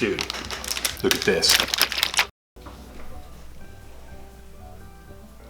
Dude, look at this.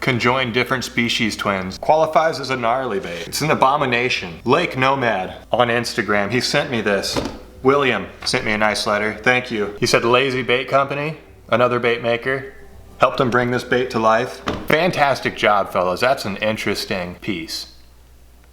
Conjoined different species twins. Qualifies as a gnarly bait. It's an abomination. Lake Nomad on Instagram. He sent me this. William sent me a nice letter. Thank you. He said Lazy Bait Company, another bait maker, helped him bring this bait to life. Fantastic job, fellas. That's an interesting piece.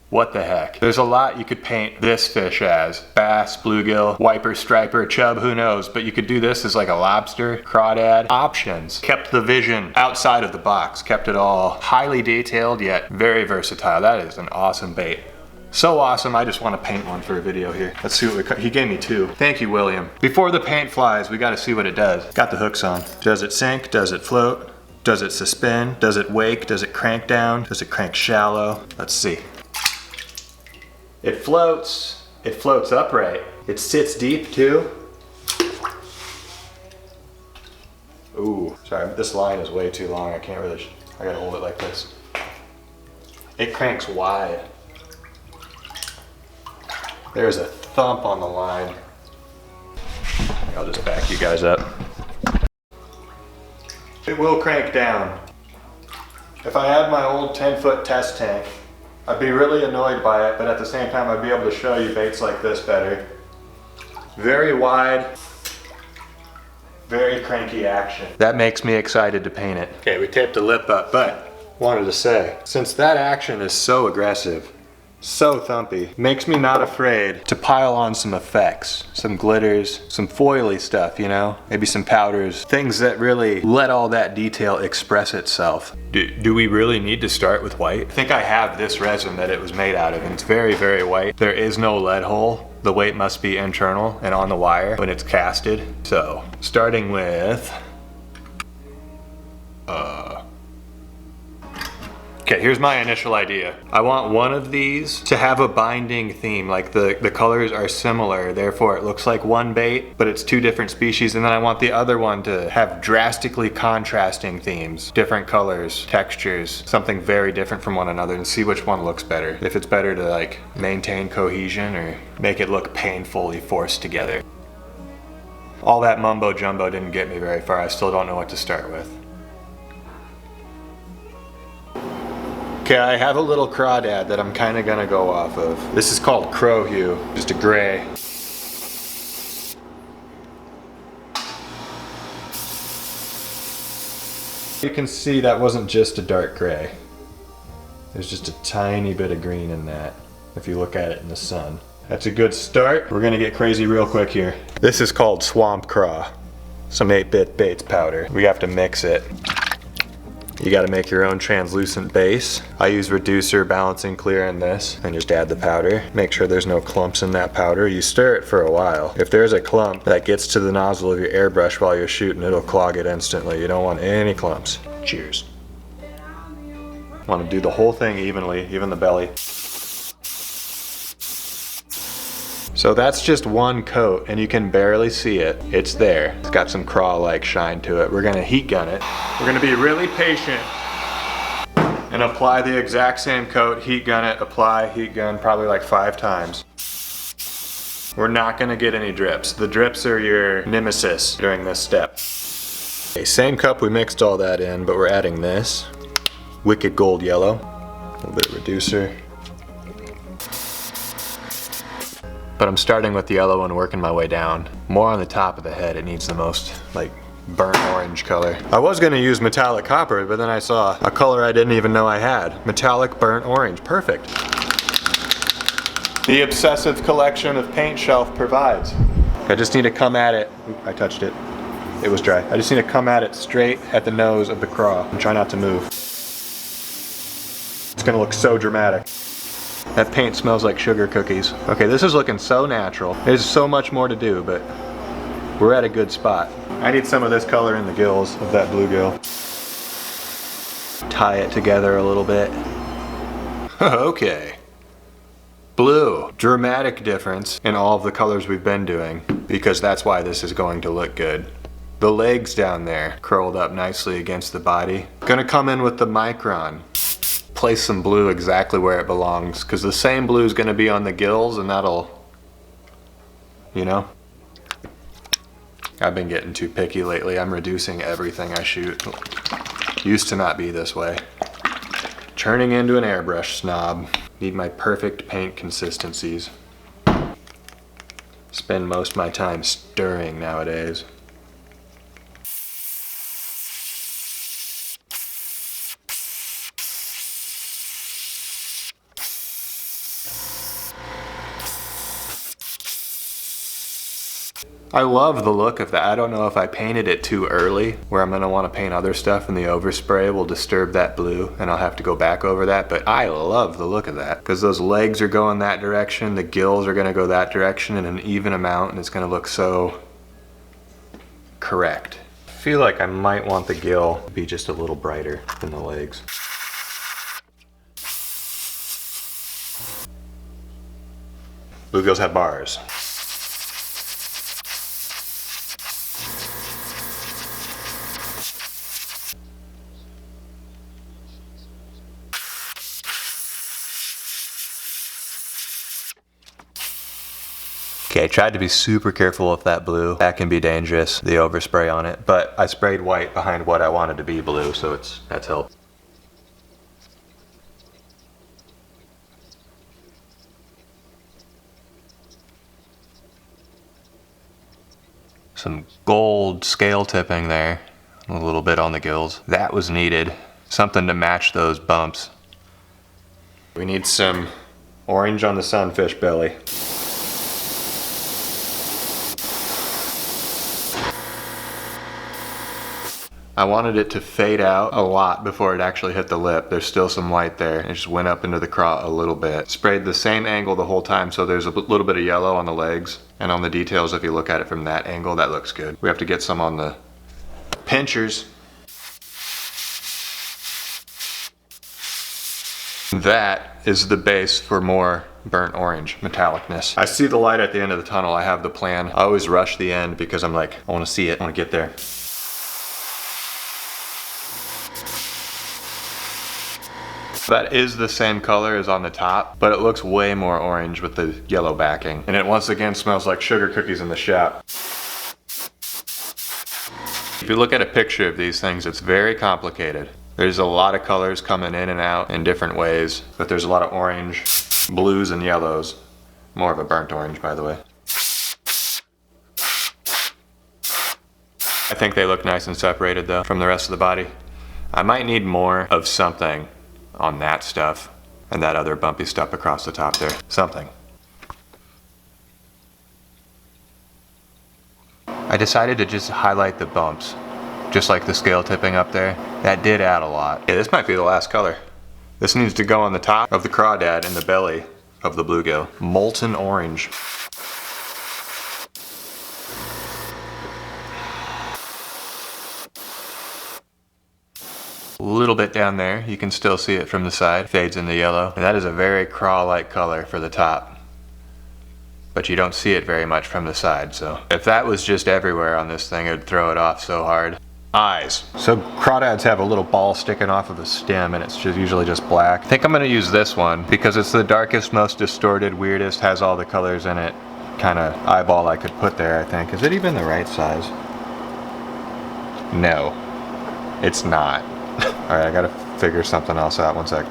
What the heck? There's a lot you could paint this fish as. Bass, bluegill, wiper, striper, chub, who knows? But you could do this as like a lobster, crawdad. Options. Kept the vision outside of the box. Kept it all highly detailed yet very versatile. That is an awesome bait. So awesome, I just want to paint one for a video here. Let's see what we cut. He gave me 2. Thank you, William. Before the paint flies, we got to see what it does. Got the hooks on. Does it sink? Does it float? Does it suspend? Does it wake? Does it crank down? Does it crank shallow? Let's see. It floats upright. It sits deep too. Ooh, sorry, this line is way too long. I gotta hold it like this. It cranks wide. There's a thump on the line. I'll just back you guys up. It will crank down. If I had my old 10-foot test tank, I'd be really annoyed by it, but at the same time I'd be able to show you baits like this better. Very wide, very cranky action. That makes me excited to paint it. Okay, we taped the lip up, but wanted to say, since that action is so aggressive, so thumpy, makes me not afraid to pile on some effects, some glitters, some foily stuff, you know, maybe some powders, things that really let all that detail express itself. Do we really need to start with white? I think I have this resin that it was made out of, and it's very, very white. There is no lead hole. The weight must be internal and on the wire when it's casted. So, starting with, okay, here's my initial idea. I want one of these to have a binding theme, like the colors are similar, therefore it looks like one bait, but it's 2 different species, and then I want the other one to have drastically contrasting themes, different colors, textures, something very different from one another, and see which one looks better. If it's better to like maintain cohesion or make it look painfully forced together. All that mumbo jumbo didn't get me very far. I still don't know what to start with. Okay, I have a little crawdad that I'm kind of gonna go off of. This is called Crow Hue, just a gray. You can see that wasn't just a dark gray. There's just a tiny bit of green in that, if you look at it in the sun. That's a good start. We're gonna get crazy real quick here. This is called Swamp Craw. Some 8-bit baits powder. We have to mix it. You gotta make your own translucent base. I use reducer, balancing clear in this, and just add the powder. Make sure there's no clumps in that powder. You stir it for a while. If there's a clump that gets to the nozzle of your airbrush while you're shooting, it'll clog it instantly. You don't want any clumps. Cheers. Want to do the whole thing evenly, even the belly. So that's just one coat, and you can barely see it. It's there. It's got some craw-like shine to it. We're gonna heat gun it. We're gonna be really patient and apply the exact same coat, heat gun it, apply, heat gun, probably like 5 times. We're not gonna get any drips. The drips are your nemesis during this step. Okay, same cup we mixed all that in, but we're adding this. Wicked gold yellow. A little bit of reducer. But I'm starting with the yellow and working my way down. More on the top of the head. It needs the most like burnt orange color. I was gonna use metallic copper, but then I saw a color I didn't even know I had. Metallic burnt orange, perfect. The obsessive collection of paint shelf provides. I just need to come at it. Oop, I touched it. It was dry. I just need to come at it straight at the nose of the craw and try not to move. It's gonna look so dramatic. That paint smells like sugar cookies. Okay, this is looking so natural. There's so much more to do, but we're at a good spot. I need some of this color in the gills of that bluegill. Tie it together a little bit. Okay. Blue. Dramatic difference in all of the colors we've been doing, because that's why this is going to look good. The legs down there curled up nicely against the body. Gonna come in with the micron. Place some blue exactly where it belongs, because the same blue is going to be on the gills, and that'll, you know. I've been getting too picky lately. I'm reducing everything I shoot. Used to not be this way. Turning into an airbrush snob. Need my perfect paint consistencies. Spend most of my time stirring nowadays. I love the look of that. I don't know if I painted it too early, where I'm gonna wanna paint other stuff and the overspray will disturb that blue and I'll have to go back over that, but I love the look of that because those legs are going that direction, the gills are gonna go that direction in an even amount and it's gonna look so correct. I feel like I might want the gill to be just a little brighter than the legs. Bluegills have bars. Okay, I tried to be super careful with that blue. That can be dangerous, the overspray on it, but I sprayed white behind what I wanted to be blue, so that's helped. Some gold scale tipping there, a little bit on the gills. That was needed, something to match those bumps. We need some orange on the sunfish belly. I wanted it to fade out a lot before it actually hit the lip. There's still some white there. It just went up into the craw a little bit. Sprayed the same angle the whole time, so there's a little bit of yellow on the legs. And on the details, if you look at it from that angle, that looks good. We have to get some on the pinchers. That is the base for more burnt orange metallicness. I see the light at the end of the tunnel. I have the plan. I always rush the end because I'm like, I want to see it. I want to get there. That is the same color as on the top, but it looks way more orange with the yellow backing. And it once again smells like sugar cookies in the shop. If you look at a picture of these things, it's very complicated. There's a lot of colors coming in and out in different ways, but there's a lot of orange, blues, and yellows. More of a burnt orange, by the way. I think they look nice and separated though from the rest of the body. I might need more of something on that stuff and that other bumpy stuff across the top there. Something. I decided to just highlight the bumps, just like the scale tipping up there. That did add a lot. Yeah, this might be the last color. This needs to go on the top of the crawdad and the belly of the bluegill. Molten orange. A little bit down there, you can still see it from the side, fades into yellow. And that is a very craw-like color for the top. But you don't see it very much from the side, so. If that was just everywhere on this thing, it would throw it off so hard. Eyes. So crawdads have a little ball sticking off of the stem and it's just usually just black. I think I'm gonna use this one because it's the darkest, most distorted, weirdest, has all the colors in it. Kind of eyeball I could put there, I think. Is it even the right size? No, it's not. Alright, I gotta figure something else out. One sec.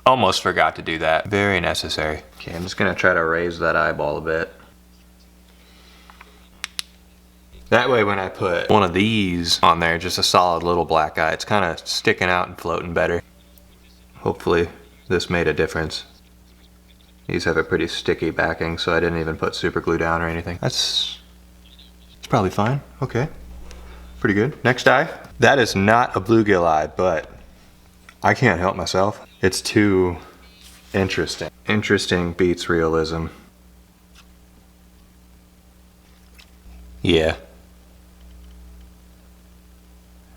Almost forgot to do that. Very necessary. Okay, I'm just gonna try to raise that eyeball a bit. That way when I put one of these on there, just a solid little black eye, it's kind of sticking out and floating better. Hopefully this made a difference. These have a pretty sticky backing, so I didn't even put super glue down or anything. It's probably fine. Okay. Pretty good. Next eye. That is not a bluegill eye, but I can't help myself. It's too interesting. Interesting beats realism. Yeah.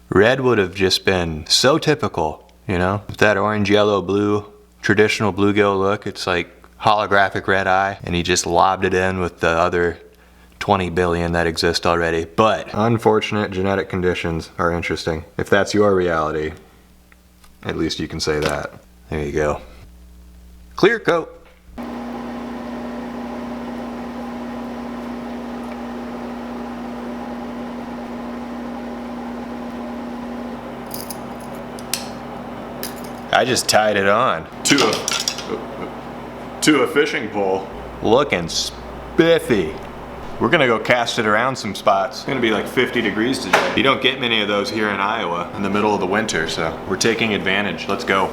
Red would have just been so typical, you know? With that orange, yellow, blue, traditional bluegill look, it's like holographic red eye, and he just lobbed it in with the other 20 billion that exist already. But unfortunate genetic conditions are interesting. If that's your reality, at least you can say that. There you go. Clear coat. I just tied it on to a fishing pole. Looking spiffy. We're gonna go cast it around some spots. It's gonna be like 50 degrees today. You don't get many of those here in Iowa in the middle of the winter, so we're taking advantage. Let's go.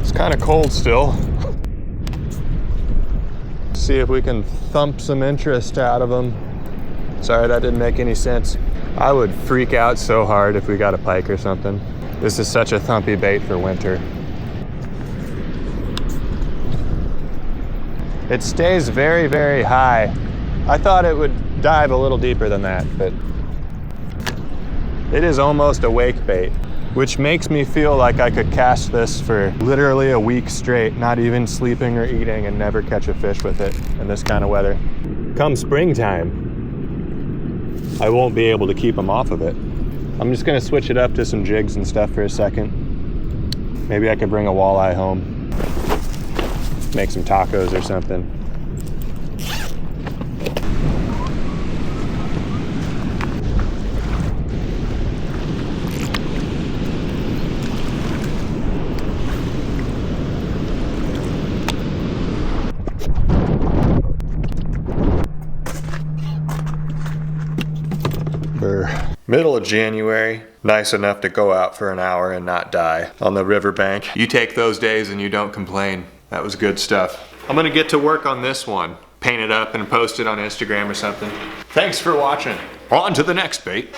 It's kind of cold still. See if we can thump some interest out of them. Sorry, that didn't make any sense. I would freak out so hard if we got a pike or something. This is such a thumpy bait for winter. It stays very, very high. I thought it would dive a little deeper than that, but it is almost a wake bait, which makes me feel like I could cast this for literally a week straight, not even sleeping or eating, and never catch a fish with it in this kind of weather. Come springtime, I won't be able to keep them off of it. I'm just gonna switch it up to some jigs and stuff for a second. Maybe I could bring a walleye home, make some tacos or something. Middle of January, nice enough to go out for an hour and not die on the riverbank. You take those days and you don't complain. That was good stuff. I'm gonna get to work on this one. Paint it up and post it on Instagram or something. Thanks for watching. On to the next bait.